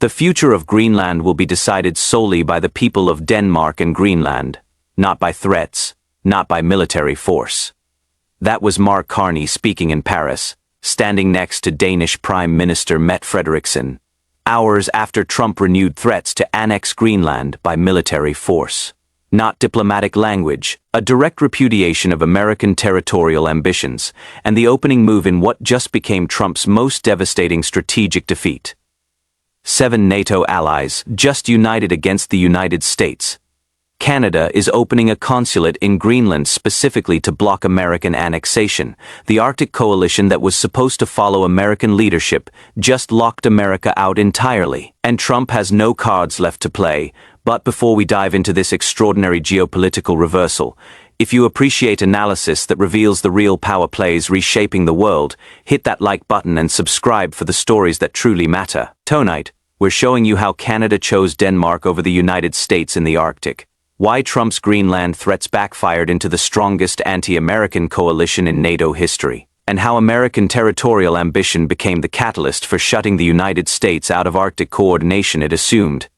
The future of Greenland will be decided solely by the people of Denmark and Greenland, not by threats, not by military force. That was Mark Carney speaking in Paris, standing next to Danish Prime Minister Mette Frederiksen, hours after Trump renewed threats to annex Greenland by military force. Not diplomatic language, a direct repudiation of American territorial ambitions, and the opening move in what just became Trump's most devastating strategic defeat. 7 NATO allies just united against the United States. Canada is opening a consulate in Greenland specifically to block American annexation. The Arctic coalition that was supposed to follow American leadership just locked America out entirely, and Trump has no cards left to play. But before we dive into this extraordinary geopolitical reversal, if you appreciate analysis that reveals the real power plays reshaping the world, hit that like button and subscribe for the stories that truly matter. Tonight, we're showing you how Canada chose Denmark over the United States in the Arctic, why Trump's Greenland threats backfired into the strongest anti-American coalition in NATO history, and how American territorial ambition became the catalyst for shutting the United States out of Arctic coordination it assumed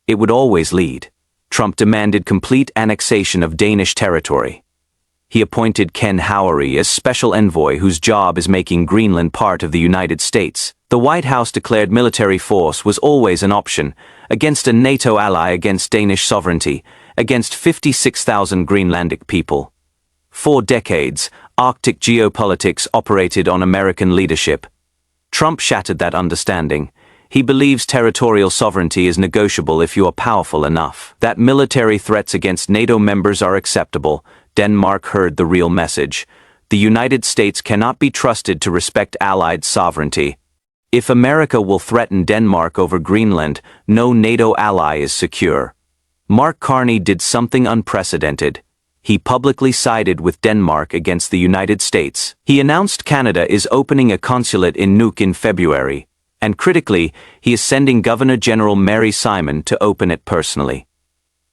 it would always lead. Trump demanded complete annexation of Danish territory. He appointed Ken Howery as special envoy whose job is making Greenland part of the United States. The White House declared military force was always an option, against a NATO ally, against Danish sovereignty, against 56,000 Greenlandic people. For decades, Arctic geopolitics operated on American leadership. Trump shattered that understanding. He believes territorial sovereignty is negotiable if you are powerful enough. That military threats against NATO members are acceptable. Denmark heard the real message. The United States cannot be trusted to respect allied sovereignty. If America will threaten Denmark over Greenland, no NATO ally is secure. Mark Carney did something unprecedented. He publicly sided with Denmark against the United States. He announced Canada is opening a consulate in Nuuk in February, and critically, he is sending Governor General Mary Simon to open it personally.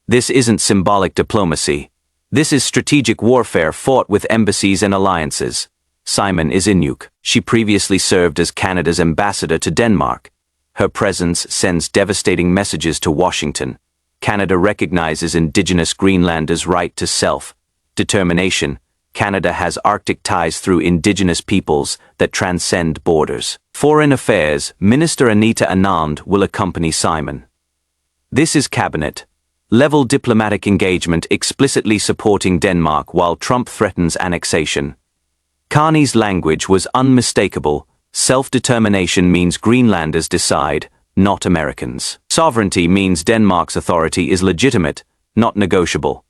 This isn't symbolic diplomacy. This is strategic warfare fought with embassies and alliances. Simon is in Nuuk. She previously served as Canada's ambassador to Denmark. Her presence sends devastating messages to Washington. Canada recognizes Indigenous Greenlanders' right to self-determination. Canada has Arctic ties through Indigenous peoples that transcend borders. Foreign Affairs Minister Anita Anand will accompany Simon. This is cabinet-level diplomatic engagement explicitly supporting Denmark while Trump threatens annexation. Carney's language was unmistakable. Self-determination means Greenlanders decide, not Americans. Sovereignty means Denmark's authority is legitimate, not negotiable.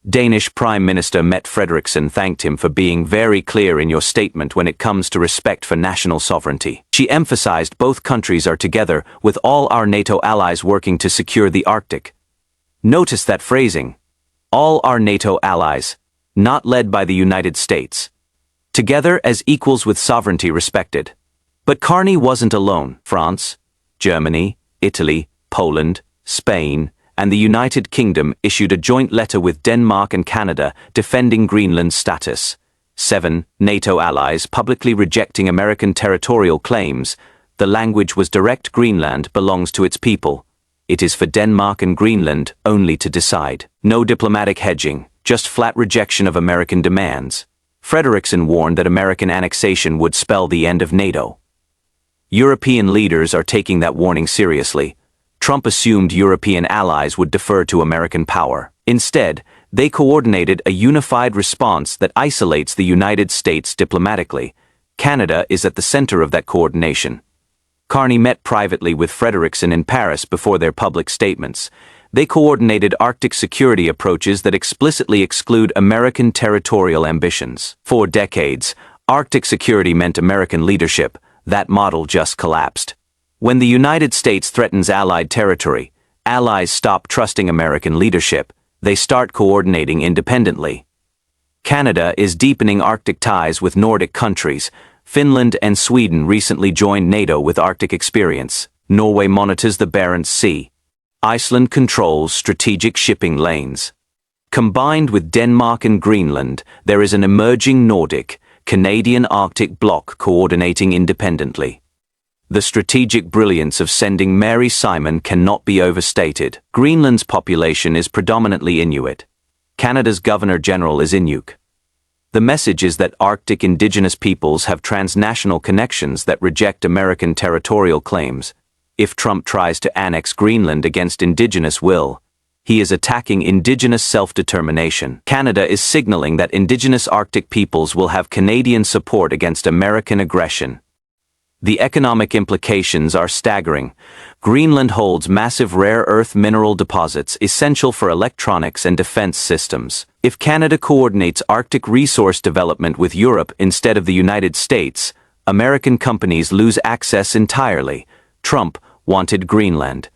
Danish Prime Minister Mette Frederiksen thanked him for being very clear in your statement when it comes to respect for national sovereignty. She emphasized both countries are together with all our NATO allies working to secure the Arctic. Notice that phrasing. All our NATO allies, not led by the United States. Together as equals with sovereignty respected. But Carney wasn't alone. France, Germany, Italy, Poland, Spain, and the United Kingdom issued a joint letter with Denmark and Canada defending Greenland's status. 7 NATO allies publicly rejecting American territorial claims. The language was direct. Greenland belongs to its people. It is for Denmark and Greenland only to decide. No diplomatic hedging, just flat rejection of American demands. Frederiksen warned that American annexation would spell the end of NATO. European leaders are taking that warning seriously. Trump assumed European allies would defer to American power. Instead, they coordinated a unified response that isolates the United States diplomatically. Canada is at the center of that coordination. Carney met privately with Frederiksen in Paris before their public statements. They coordinated Arctic security approaches that explicitly exclude American territorial ambitions. For decades, Arctic security meant American leadership. That model just collapsed. When the United States threatens allied territory, allies stop trusting American leadership. They start coordinating independently. Canada is deepening Arctic ties with Nordic countries. Finland and Sweden recently joined NATO with Arctic experience. Norway monitors the Barents Sea. Iceland controls strategic shipping lanes. Combined with Denmark and Greenland, there is an emerging Nordic, Canadian Arctic bloc coordinating independently. The strategic brilliance of sending Mary Simon cannot be overstated. Greenland's population is predominantly Inuit. Canada's Governor-General is Inuk. The message is that Arctic Indigenous peoples have transnational connections that reject American territorial claims. If Trump tries to annex Greenland against Indigenous will, he is attacking Indigenous self-determination. Canada is signaling that Indigenous Arctic peoples will have Canadian support against American aggression. The economic implications are staggering. Greenland holds massive rare earth mineral deposits essential for electronics and defense systems. If Canada coordinates Arctic resource development with Europe instead of the United States, American companies lose access entirely. Trump wanted Greenland.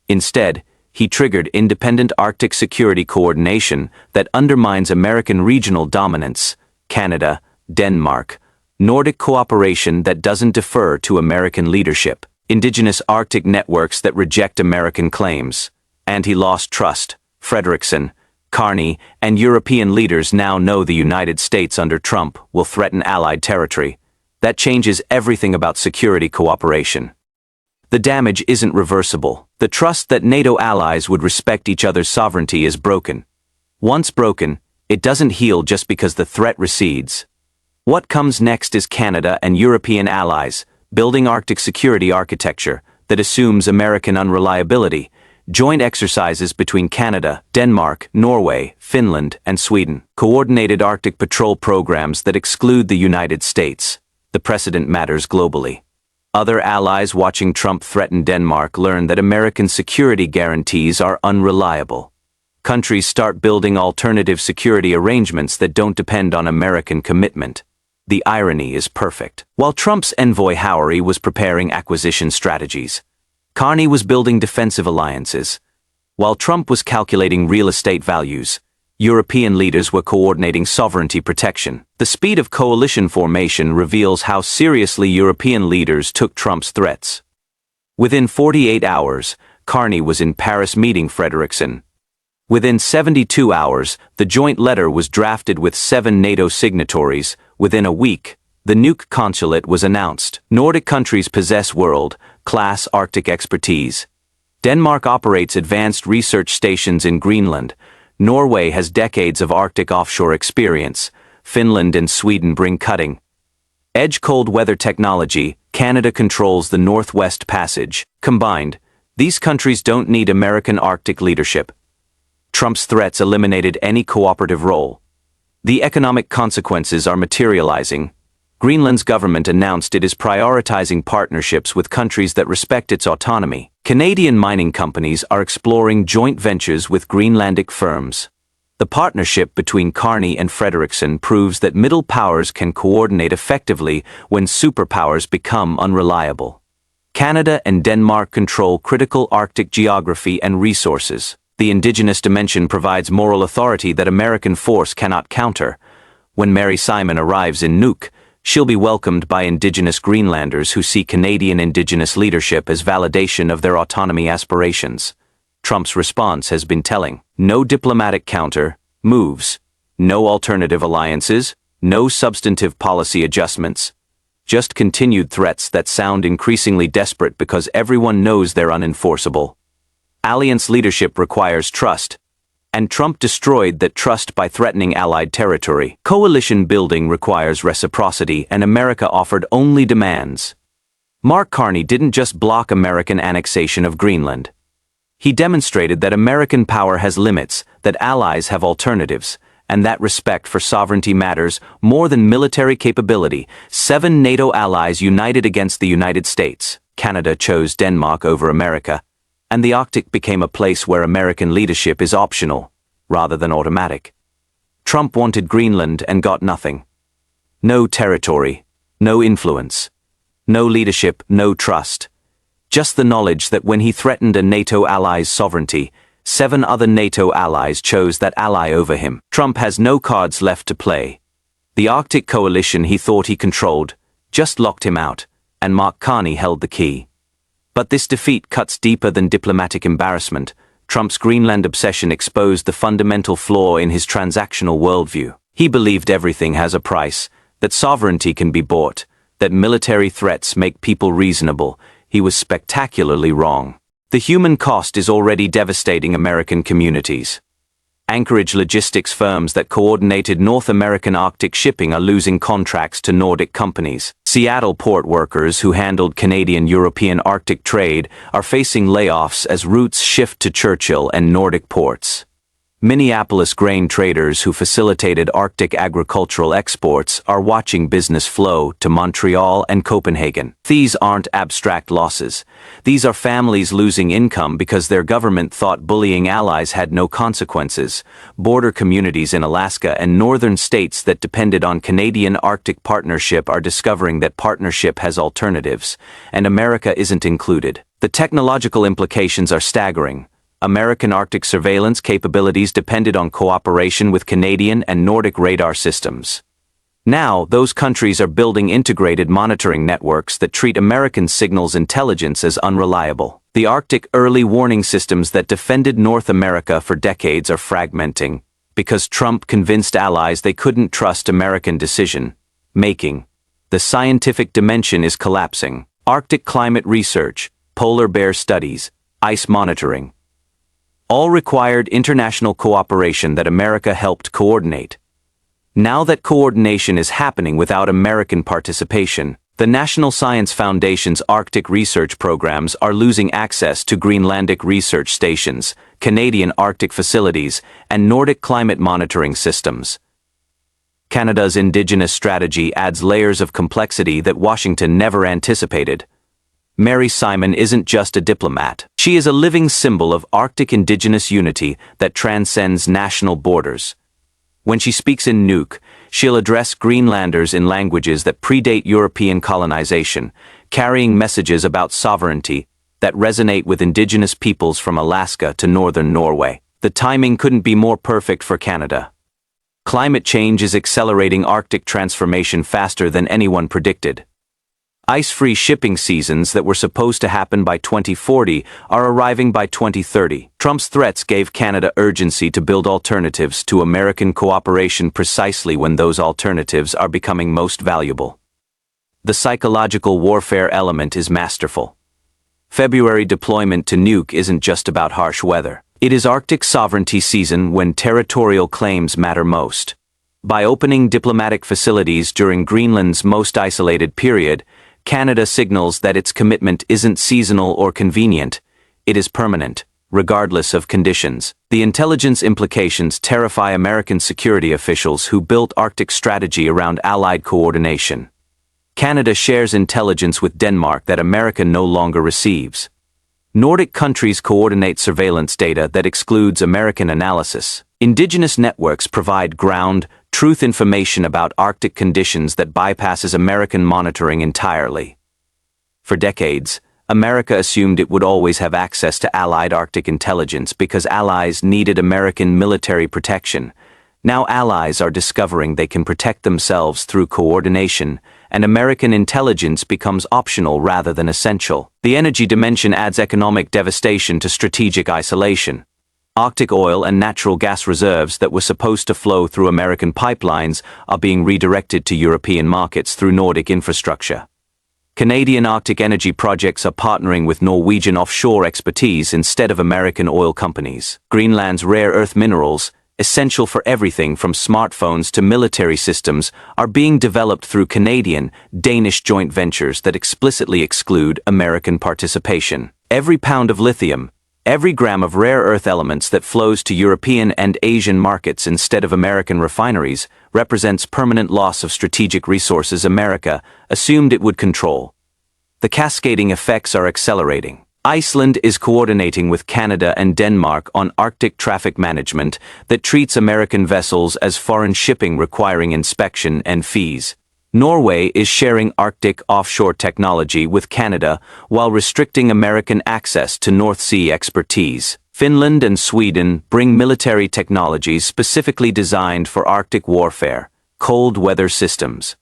Instead, he triggered independent Arctic security coordination that undermines American regional dominance. Canada, Denmark, Nordic cooperation that doesn't defer to American leadership, Indigenous Arctic networks that reject American claims, and he lost trust. Frederiksen, Carney, and European leaders now know the United States under Trump will threaten Allied territory. That changes everything about security cooperation. The damage isn't reversible. The trust that NATO allies would respect each other's sovereignty is broken. Once broken, it doesn't heal just because the threat recedes. What comes next is Canada and European allies building Arctic security architecture that assumes American unreliability, joint exercises between Canada, Denmark, Norway, Finland, and Sweden, coordinated Arctic patrol programs that exclude the United States. The precedent matters globally. Other allies watching Trump threaten Denmark learn that American security guarantees are unreliable. Countries start building alternative security arrangements that don't depend on American commitment. The irony is perfect. While Trump's envoy Houry was preparing acquisition strategies, Carney was building defensive alliances. While Trump was calculating real estate values, European leaders were coordinating sovereignty protection. The speed of coalition formation reveals how seriously European leaders took Trump's threats. Within 48 hours, Carney was in Paris meeting Frederiksen. Within 72 hours, the joint letter was drafted with 7 NATO signatories. Within a week, the nuke consulate was announced. Nordic countries possess world-class Arctic expertise. Denmark operates advanced research stations in Greenland. Norway has decades of Arctic offshore experience. Finland and Sweden bring cutting-edge cold weather technology. Canada controls the Northwest Passage. Combined, these countries don't need American Arctic leadership. Trump's threats eliminated any cooperative role. The economic consequences are materializing. Greenland's government announced it is prioritizing partnerships with countries that respect its autonomy. Canadian mining companies are exploring joint ventures with Greenlandic firms. The partnership between Carney and Frederiksen proves that middle powers can coordinate effectively when superpowers become unreliable. Canada and Denmark control critical Arctic geography and resources. The Indigenous dimension provides moral authority that American force cannot counter. When Mary Simon arrives in Nuuk, she'll be welcomed by Indigenous Greenlanders who see Canadian Indigenous leadership as validation of their autonomy aspirations. Trump's response has been telling. No diplomatic counter moves, no alternative alliances, no substantive policy adjustments. Just continued threats that sound increasingly desperate because everyone knows they're unenforceable. Alliance leadership requires trust, and Trump destroyed that trust by threatening Allied territory. Coalition building requires reciprocity, and America offered only demands. Mark Carney didn't just block American annexation of Greenland. He demonstrated that American power has limits, that allies have alternatives, and that respect for sovereignty matters more than military capability. 7 NATO allies united against the United States. Canada chose Denmark over America, and the Arctic became a place where American leadership is optional, rather than automatic. Trump wanted Greenland and got nothing. No territory, no influence, no leadership, no trust. Just the knowledge that when he threatened a NATO ally's sovereignty, 7 other NATO allies chose that ally over him. Trump has no cards left to play. The Arctic coalition he thought he controlled just locked him out, and Mark Carney held the key. But this defeat cuts deeper than diplomatic embarrassment. Trump's Greenland obsession exposed the fundamental flaw in his transactional worldview. He believed everything has a price, that sovereignty can be bought, that military threats make people reasonable, he was spectacularly wrong. The human cost is already devastating American communities. Anchorage logistics firms that coordinated North American Arctic shipping are losing contracts to Nordic companies. Seattle port workers who handled Canadian-European Arctic trade are facing layoffs as routes shift to Churchill and Nordic ports. Minneapolis grain traders who facilitated Arctic agricultural exports are watching business flow to Montreal and Copenhagen. These aren't abstract losses. These are families losing income because their government thought bullying allies had no consequences. Border communities in Alaska and northern states that depended on Canadian Arctic partnership are discovering that partnership has alternatives, and America isn't included. The technological implications are staggering. American Arctic surveillance capabilities depended on cooperation with Canadian and Nordic radar systems. Now, those countries are building integrated monitoring networks that treat American signals intelligence as unreliable. The Arctic early warning systems that defended North America for decades are fragmenting, because Trump convinced allies they couldn't trust American decision-making. The scientific dimension is collapsing. Arctic climate research, polar bear studies, ice monitoring, all required international cooperation that America helped coordinate. Now that coordination is happening without American participation, the National Science Foundation's Arctic research programs are losing access to Greenlandic research stations, Canadian Arctic facilities, and Nordic climate monitoring systems. Canada's Indigenous strategy adds layers of complexity that Washington never anticipated. Mary Simon isn't just a diplomat. She is a living symbol of Arctic Indigenous unity that transcends national borders. When she speaks in Nuuk, she'll address Greenlanders in languages that predate European colonization, carrying messages about sovereignty that resonate with Indigenous peoples from Alaska to northern Norway. The timing couldn't be more perfect for Canada. Climate change is accelerating Arctic transformation faster than anyone predicted. Ice-free shipping seasons that were supposed to happen by 2040 are arriving by 2030. Trump's threats gave Canada urgency to build alternatives to American cooperation precisely when those alternatives are becoming most valuable. The psychological warfare element is masterful. February deployment to Nuuk isn't just about harsh weather. It is Arctic sovereignty season when territorial claims matter most. By opening diplomatic facilities during Greenland's most isolated period, Canada signals that its commitment isn't seasonal or convenient, it is permanent, regardless of conditions. The intelligence implications terrify American security officials who built Arctic strategy around Allied coordination. Canada shares intelligence with Denmark that America no longer receives. Nordic countries coordinate surveillance data that excludes American analysis. Indigenous networks provide ground truth information about Arctic conditions that bypasses American monitoring entirely. For decades, America assumed it would always have access to Allied Arctic intelligence because allies needed American military protection. Now allies are discovering they can protect themselves through coordination, and American intelligence becomes optional rather than essential. The energy dimension adds economic devastation to strategic isolation. Arctic oil and natural gas reserves that were supposed to flow through American pipelines are being redirected to European markets through Nordic infrastructure. Canadian Arctic energy projects are partnering with Norwegian offshore expertise instead of American oil companies. Greenland's rare earth minerals, essential for everything from smartphones to military systems, are being developed through Canadian-Danish joint ventures that explicitly exclude American participation. Every pound of lithium, every gram of rare earth elements that flows to European and Asian markets instead of American refineries represents permanent loss of strategic resources America assumed it would control. The cascading effects are accelerating. Iceland is coordinating with Canada and Denmark on Arctic traffic management that treats American vessels as foreign shipping requiring inspection and fees. Norway is sharing Arctic offshore technology with Canada while restricting American access to North Sea expertise. Finland and Sweden bring military technologies specifically designed for Arctic warfare, cold weather systems.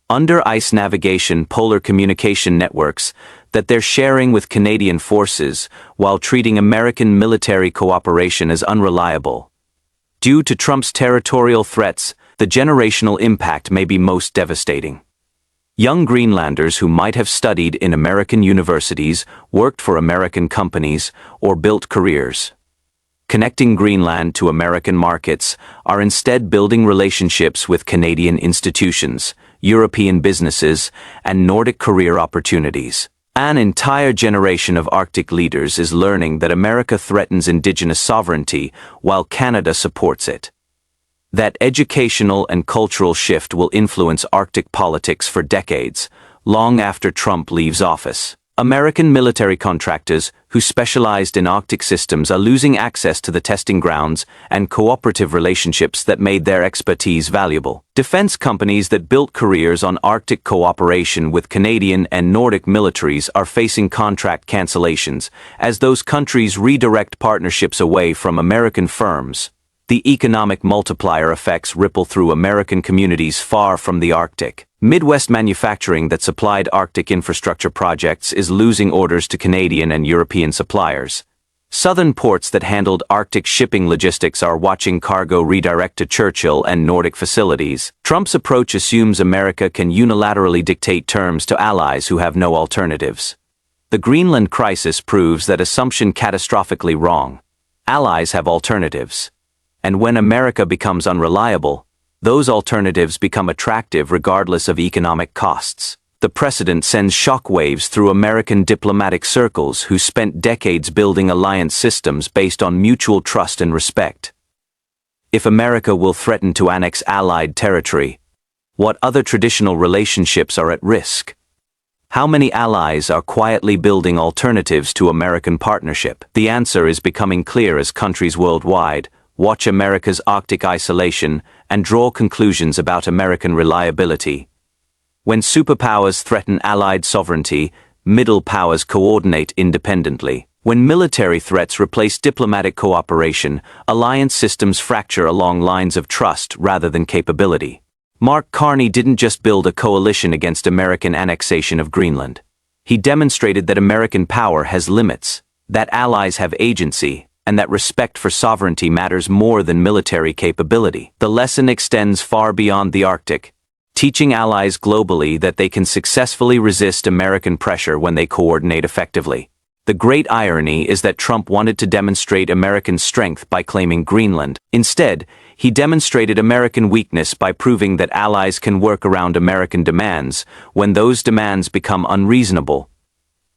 Under ice navigation polar communication networks that they're sharing with Canadian forces while treating American military cooperation as unreliable. Due to Trump's territorial threats, the generational impact may be most devastating. Young Greenlanders who might have studied in American universities, worked for American companies, or built careers connecting Greenland to American markets, are instead building relationships with Canadian institutions, European businesses, and Nordic career opportunities. An entire generation of Arctic leaders is learning that America threatens Indigenous sovereignty while Canada supports it. That educational and cultural shift will influence Arctic politics for decades, long after Trump leaves office. American military contractors who specialized in Arctic systems are losing access to the testing grounds and cooperative relationships that made their expertise valuable. Defense companies that built careers on Arctic cooperation with Canadian and Nordic militaries are facing contract cancellations as those countries redirect partnerships away from American firms. The economic multiplier effects ripple through American communities far from the Arctic. Midwest manufacturing that supplied Arctic infrastructure projects is losing orders to Canadian and European suppliers. Southern ports that handled Arctic shipping logistics are watching cargo redirect to Churchill and Nordic facilities. Trump's approach assumes America can unilaterally dictate terms to allies who have no alternatives. The Greenland crisis proves that assumption catastrophically wrong. Allies have alternatives. And when America becomes unreliable, those alternatives become attractive regardless of economic costs. The precedent sends shockwaves through American diplomatic circles who spent decades building alliance systems based on mutual trust and respect. If America will threaten to annex allied territory, what other traditional relationships are at risk? How many allies are quietly building alternatives to American partnership? The answer is becoming clear as countries worldwide watch America's Arctic isolation and draw conclusions about American reliability. When superpowers threaten allied sovereignty, middle powers coordinate independently. When military threats replace diplomatic cooperation, alliance systems fracture along lines of trust rather than capability. Mark Carney didn't just build a coalition against American annexation of Greenland. He demonstrated that American power has limits, that allies have agency, and that respect for sovereignty matters more than military capability. The lesson extends far beyond the Arctic, teaching allies globally that they can successfully resist American pressure when they coordinate effectively. The great irony is that Trump wanted to demonstrate American strength by claiming Greenland. Instead, he demonstrated American weakness by proving that allies can work around American demands when those demands become unreasonable.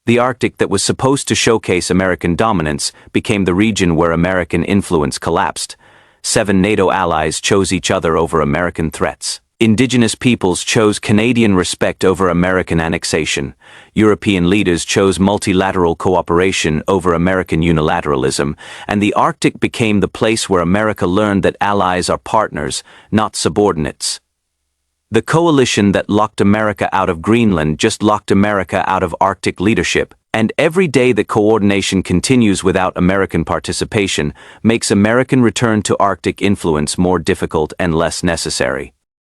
The Arctic that was supposed to showcase American dominance became the region where American influence collapsed. 7 NATO allies chose each other over American threats. Indigenous peoples chose Canadian respect over American annexation. European leaders chose multilateral cooperation over American unilateralism. And the Arctic became the place where America learned that allies are partners, not subordinates. The coalition that locked America out of Greenland just locked America out of Arctic leadership, and every day that coordination continues without American participation makes American return to Arctic influence more difficult and less necessary.